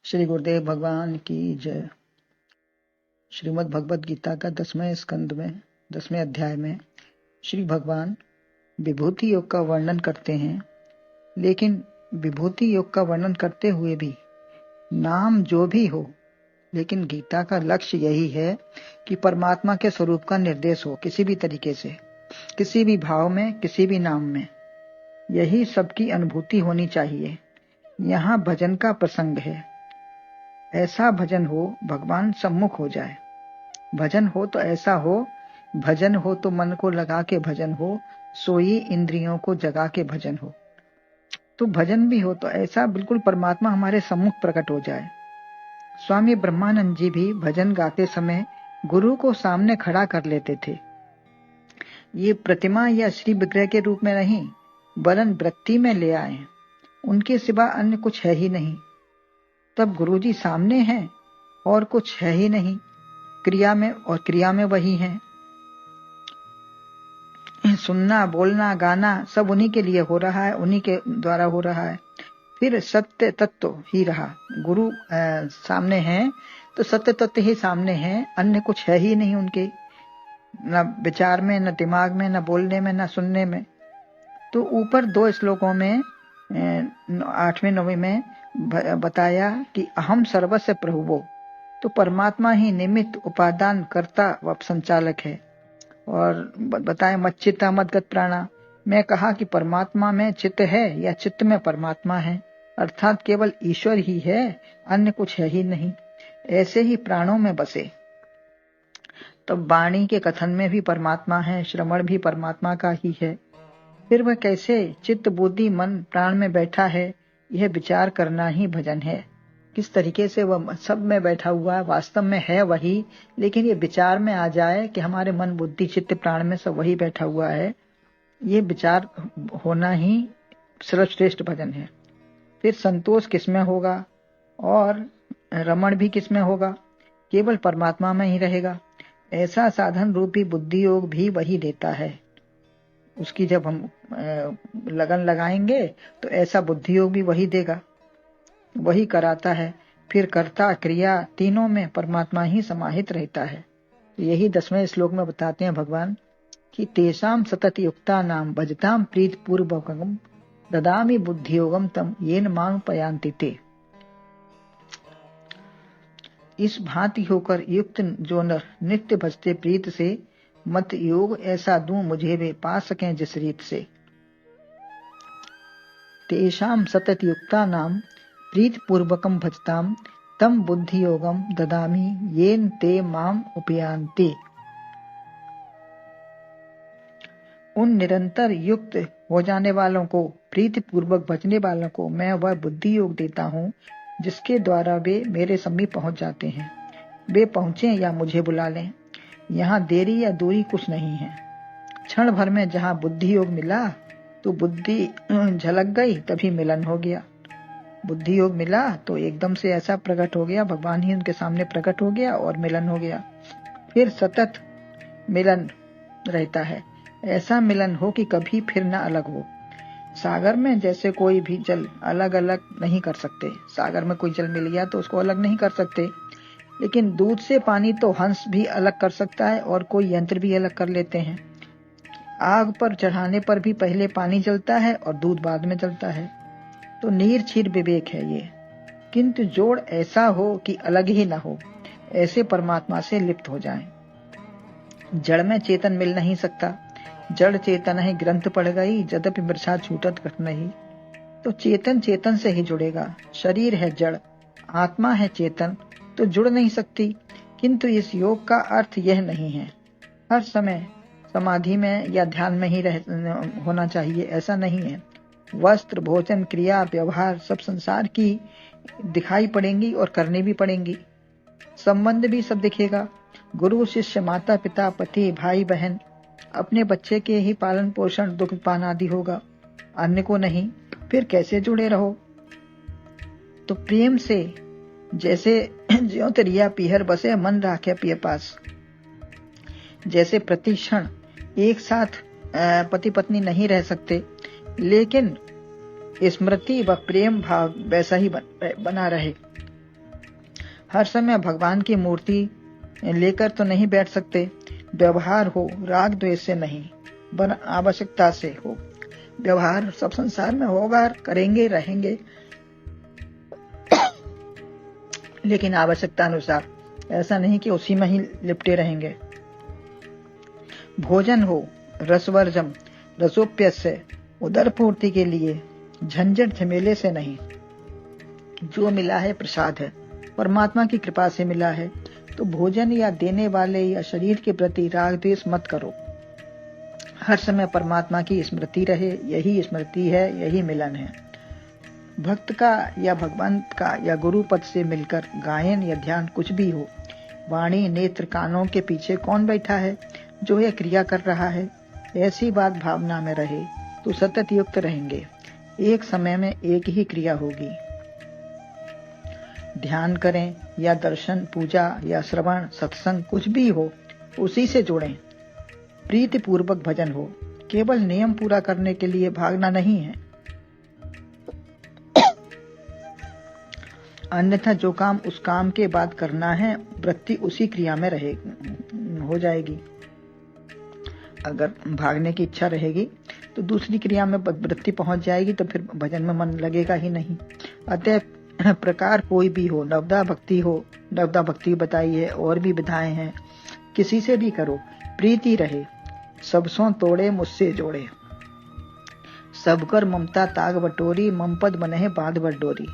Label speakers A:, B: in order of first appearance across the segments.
A: श्री गुरुदेव भगवान की जय। श्रीमद् भगवद गीता का 10वें स्कंद में 10वें अध्याय में श्री भगवान विभूति योग का वर्णन करते हैं। लेकिन विभूति योग का वर्णन करते हुए भी नाम जो भी हो, लेकिन गीता का लक्ष्य यही है कि परमात्मा के स्वरूप का निर्देश हो, किसी भी तरीके से, किसी भी भाव में, किसी भी नाम में। यही सबकी अनुभूति होनी चाहिए। यहाँ भजन का प्रसंग है। ऐसा भजन हो भगवान सम्मुख हो जाए। भजन हो तो ऐसा हो, भजन हो तो मन को लगा के भजन हो, सोई इंद्रियों को जगा के भजन हो। तो भजन भी हो तो ऐसा बिल्कुल परमात्मा हमारे सम्मुख प्रकट हो जाए। स्वामी ब्रह्मानंद जी भी भजन गाते समय गुरु को सामने खड़ा कर लेते थे। ये प्रतिमा या श्री विग्रह के रूप में नहीं, वरन वृत्ति में ले आए। उनके सिवा अन्य कुछ है ही नहीं। तब गुरुजी सामने हैं और कुछ है ही नहीं, क्रिया में वही हैं। सुनना, बोलना, गाना सब उन्हीं के लिए हो रहा है, उन्हीं के द्वारा हो रहा है। फिर सत्य तत्व ही रहा। गुरु सामने हैं तो सत्य तत्व ही सामने हैं, अन्य कुछ है ही नहीं उनके, न विचार में, न दिमाग में, न बोलने में, न सुनने में। तो ऊपर 2 श्लोकों में 8वें 9वें में बताया कि अहम सर्वस्य प्रभुवो, तो परमात्मा ही निमित्त, उपादान, कर्ता व संचालक है। और बताया मच्चित्ता मद्गत प्राणा, मैं कहा कि परमात्मा में चित्त है या चित्त में परमात्मा है, अर्थात केवल ईश्वर ही है, अन्य कुछ है ही नहीं। ऐसे ही प्राणों में बसे। तब वाणी के कथन में भी परमात्मा है, श्रवण भी परमात्मा का ही है। फिर वह कैसे चित्त, बुद्धि, मन, प्राण में बैठा है, यह विचार करना ही भजन है। किस तरीके से वह सब में बैठा हुआ है, वास्तव में है वही, लेकिन ये विचार में आ जाए कि हमारे मन, बुद्धि, चित्त, प्राण में सब वही बैठा हुआ है, ये विचार होना ही सर्वश्रेष्ठ भजन है। फिर संतोष किसमें होगा और रमण भी किसमें होगा, केवल परमात्मा में ही रहेगा। ऐसा साधन रूपी बुद्धि योग भी वही देता है। उसकी जब हम लगन लगाएंगे तो ऐसा बुद्धि योग भी वही देगा, वही कराता है। फिर कर्ता, क्रिया तीनों में परमात्मा ही समाहित रहता है। यही 10वें श्लोक में बताते हैं भगवान कि तेषाम सतत युक्ता नाम भजताम प्रीत पूर्वकम ददामि बुद्धि योगम तम येन मां पयांति ते। इस भांति होकर युक्त जो नर नित्य भजते प्रीत से मत योग ऐसा दूं मुझे वे पा सकें जिस रीत से। तेषाम सतत युक्ता नाम प्रीत पूर्वकम भजताम तम बुद्धि योगम ददामि येन ते माम उपयांति। उन निरंतर युक्त हो जाने वालों को, प्रीति पूर्वक भजने वालों को मैं वह बुद्धि योग देता हूँ जिसके द्वारा वे मेरे समीप पहुंच जाते हैं। वे पहुंचे या मुझे बुला लें, यहाँ देरी या दूरी कुछ नहीं है। क्षण भर में जहाँ बुद्धि योग मिला तो बुद्धि झलक गई, तभी मिलन हो गया। बुद्धि योग मिला तो एकदम से ऐसा प्रकट हो गया, भगवान ही उनके सामने प्रकट हो गया और मिलन हो गया। फिर सतत मिलन रहता है, ऐसा मिलन हो कि कभी फिर न अलग हो। सागर में जैसे कोई भी जल अलग अलग नहीं कर सकते, सागर में कोई जल मिल गया तो उसको अलग नहीं कर सकते, लेकिन दूध से पानी तो हंस भी अलग कर सकता है और कोई यंत्र भी अलग कर लेते हैं। आग पर चढ़ाने पर भी पहले पानी जलता है और दूध बाद में जलता है। तो नीर छीर विवेक है ये। किंतु जोड़ ऐसा हो कि अलग ही ना हो, ऐसे परमात्मा से लिप्त हो जाएं। जड़ में चेतन मिल नहीं सकता, जड़ चेतन है ग्रंथ पढ़ गई, यद्यपि मृषा छूटत घट नहीं। तो चेतन चेतन से ही जुड़ेगा। शरीर है जड़, आत्मा है चेतन, तो जुड़ नहीं सकती। किंतु इस योग का अर्थ यह नहीं है हर समय समाधि में या ध्यान में ही होना चाहिए, ऐसा नहीं है। वस्त्र, भोजन, क्रिया, व्यवहार सब संसार की दिखाई पड़ेंगी और करनी भी पड़ेंगी। संबंध भी सब दिखेगा। गुरु, शिष्य, माता पिता, पति, भाई बहन, अपने बच्चे के ही पालन पोषण, दुख पान आदि होगा, अन्य को नहीं। फिर कैसे जुड़े रहो? तो प्रेम से, जैसे ज्यों तरिया पीहर बसे मन राखे पिय पास। जैसे प्रति क्षण एक साथ पति पत्नी नहीं रह सकते, लेकिन स्मृति व प्रेम भाव वैसा ही बना रहे। हर समय भगवान की मूर्ति लेकर तो नहीं बैठ सकते। व्यवहार हो राग द्वेष से नहीं, वन आवश्यकता से हो। व्यवहार सब संसार में होगा, करेंगे, रहेंगे, लेकिन आवश्यकता अनुसार। ऐसा नहीं कि उसी में ही लिपटे रहेंगे। भोजन हो रसवर्जम रसोप्यस्य, उदर पूर्ति के लिए, झंझट झमेले से नहीं। जो मिला है प्रसाद है, परमात्मा की कृपा से मिला है, तो भोजन या देने वाले या शरीर के प्रति राग द्वेष मत करो। हर समय परमात्मा की स्मृति रहे, यही स्मृति है, यही मिलन है। भक्त का या भगवंत का या गुरु पद से मिलकर गायन या ध्यान कुछ भी हो, वाणी नेत्र कानों के पीछे कौन बैठा है, जो यह क्रिया कर रहा है, ऐसी बात भावना में रहे तो सतत युक्त रहेंगे। एक समय में एक ही क्रिया होगी। ध्यान करें या दर्शन, पूजा या श्रवण, सत्संग कुछ भी हो, उसी से जुड़ें। प्रीति पूर्वक भजन हो, केवल नियम पूरा करने के लिए भागना नहीं है। अन्यथा जो काम उस काम के बाद करना है, वृत्ति उसी क्रिया में हो जाएगी। अगर भागने की इच्छा रहेगी तो दूसरी क्रिया में वृत्ति पहुंच जाएगी, तो फिर भजन में मन लगेगा ही नहीं। अतः प्रकार कोई भी हो, नवदा भक्ति हो, नवदा भक्ति बताई है, और भी विधाएं हैं, किसी से भी करो, प्रीति रहे। सबसों तोड़े मुझसे जोड़े, सबकर ममता ताग बटोरी, ममपद बने बांध बट डोरी।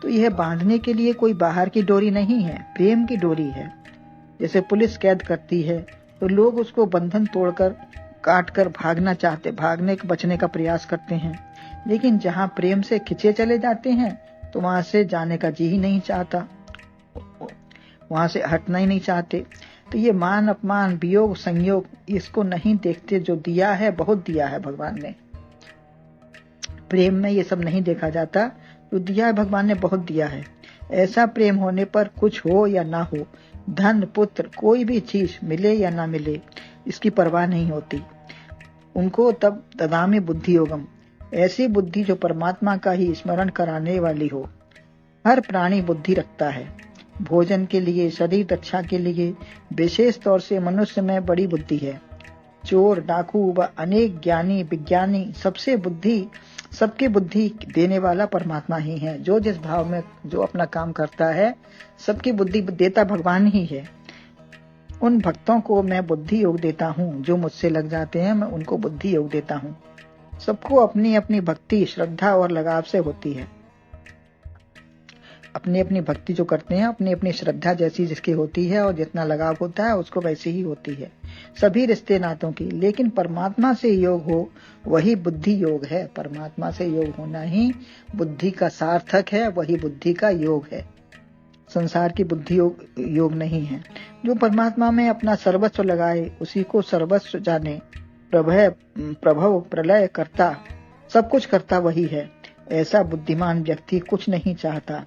A: तो यह बांधने के लिए कोई बाहर की डोरी नहीं है, प्रेम की डोरी है। जैसे पुलिस कैद करती है तो लोग उसको बंधन तोड़कर काट कर भागने बचने का प्रयास करते हैं, लेकिन जहां प्रेम से खिंचे चले जाते हैं तो वहां से जाने का जी ही नहीं चाहता, वहां से हटना ही नहीं चाहते। तो ये मान अपमान वियोग संयोग इसको नहीं देखते। जो दिया है बहुत दिया है भगवान ने, प्रेम में ये सब नहीं देखा जाता। जो दिया है भगवान ने बहुत दिया है। ऐसा प्रेम होने पर कुछ हो या ना हो, धन पुत्र कोई भी चीज मिले या ना मिले, इसकी परवाह नहीं होती उनको। तब ददामि बुद्धि योगम, ऐसी बुद्धि जो परमात्मा का ही स्मरण कराने वाली हो। हर प्राणी बुद्धि रखता है, भोजन के लिए, शरीर रक्षा के लिए, विशेष तौर से मनुष्य में बड़ी बुद्धि है। चोर डाकू व अनेक ज्ञानी विज्ञानी सबके बुद्धि देने वाला परमात्मा ही है। जो जिस भाव में जो अपना काम करता है, सबकी बुद्धि देता भगवान ही है। उन भक्तों को मैं बुद्धि योग देता हूँ, जो मुझसे लग जाते हैं मैं उनको बुद्धि योग देता हूँ। सबको अपनी अपनी भक्ति श्रद्धा और लगाव से होती है। अपनी अपनी भक्ति जो करते हैं, अपनी अपनी श्रद्धा जैसी जिसकी होती है और जितना लगाव होता है उसको वैसी ही होती है सभी रिश्ते नातों की। लेकिन परमात्मा से योग हो वही बुद्धि योग है। परमात्मा से योग होना ही बुद्धि का सार्थक है, वही बुद्धि का योग है। संसार की बुद्धि योग नहीं है। जो परमात्मा में अपना सर्वस्व लगाए उसी को सर्वस्व जाने। प्रभव प्रलय करता, सब कुछ करता वही है। ऐसा बुद्धिमान व्यक्ति कुछ नहीं चाहता।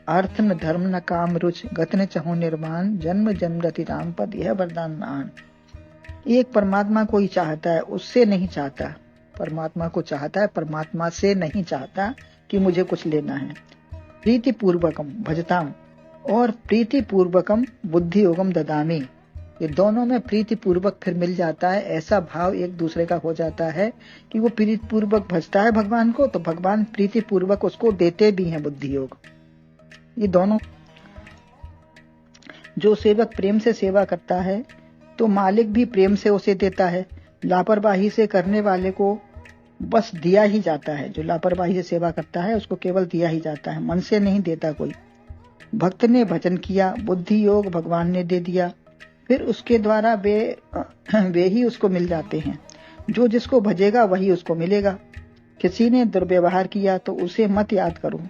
A: अर्थ न धर्म न काम रुच, गत न चहो निर्माण, जन्म जन्म रति राम पद, यह वरदान नान। एक परमात्मा को ही चाहता है, उससे नहीं चाहता। परमात्मा को चाहता है, परमात्मा से नहीं चाहता कि मुझे कुछ लेना है। प्रीति पूर्वकम भजताम और प्रीति पूर्वकम बुद्धि योगम ददामी, ये दोनों में प्रीति पूर्वक फिर मिल जाता है। ऐसा भाव एक दूसरे का हो जाता है कि वो प्रीति पूर्वक भजता है भगवान को, तो भगवान प्रीति पूर्वक उसको देते भी हैं बुद्धि योग। ये दोनों, जो सेवक प्रेम से सेवा करता है तो मालिक भी प्रेम से उसे देता है। लापरवाही से करने वाले को बस दिया ही जाता है। जो लापरवाही से सेवा करता है उसको केवल दिया ही जाता है, मन से नहीं देता कोई। भक्त ने भजन किया, बुद्धि योग भगवान ने दे दिया, फिर उसके द्वारा वे ही उसको मिल जाते हैं। जो जिसको भजेगा वही उसको मिलेगा। किसी ने दुर्व्यवहार किया तो उसे मत याद करो,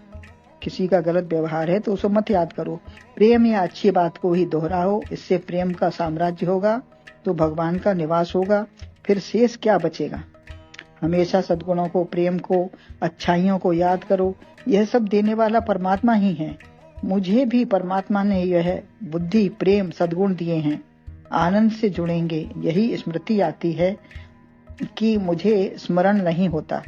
A: किसी का गलत व्यवहार है तो उसे मत याद करो। प्रेम या अच्छी बात को ही दोहराओ, इससे प्रेम का साम्राज्य होगा तो भगवान का निवास होगा। फिर शेष क्या बचेगा। हमेशा सद्गुणों को, प्रेम को, अच्छाइयों को याद करो। यह सब देने वाला परमात्मा ही है। मुझे भी परमात्मा ने यह बुद्धि प्रेम सद्गुण दिए हैं। आनंद से जुड़ेंगे, यही स्मृति आती है कि मुझे स्मरण नहीं होता।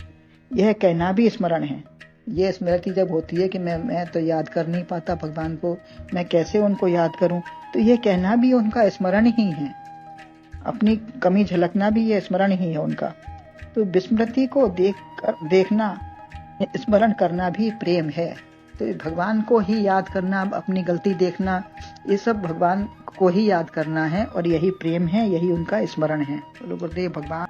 A: यह कहना भी स्मरण है। ये स्मृति जब होती है कि मैं तो याद कर नहीं पाता भगवान को, मैं कैसे उनको याद करूं, तो ये कहना भी उनका स्मरण ही है, अपनी कमी झलकना भी ये स्मरण ही है उनका। तो विस्मृति को देखना, स्मरण करना भी प्रेम है। तो भगवान को ही याद करना, अपनी गलती देखना, ये सब भगवान को ही याद करना है और यही प्रेम है, यही उनका स्मरण है। बोलो गुरुदेव भगवान।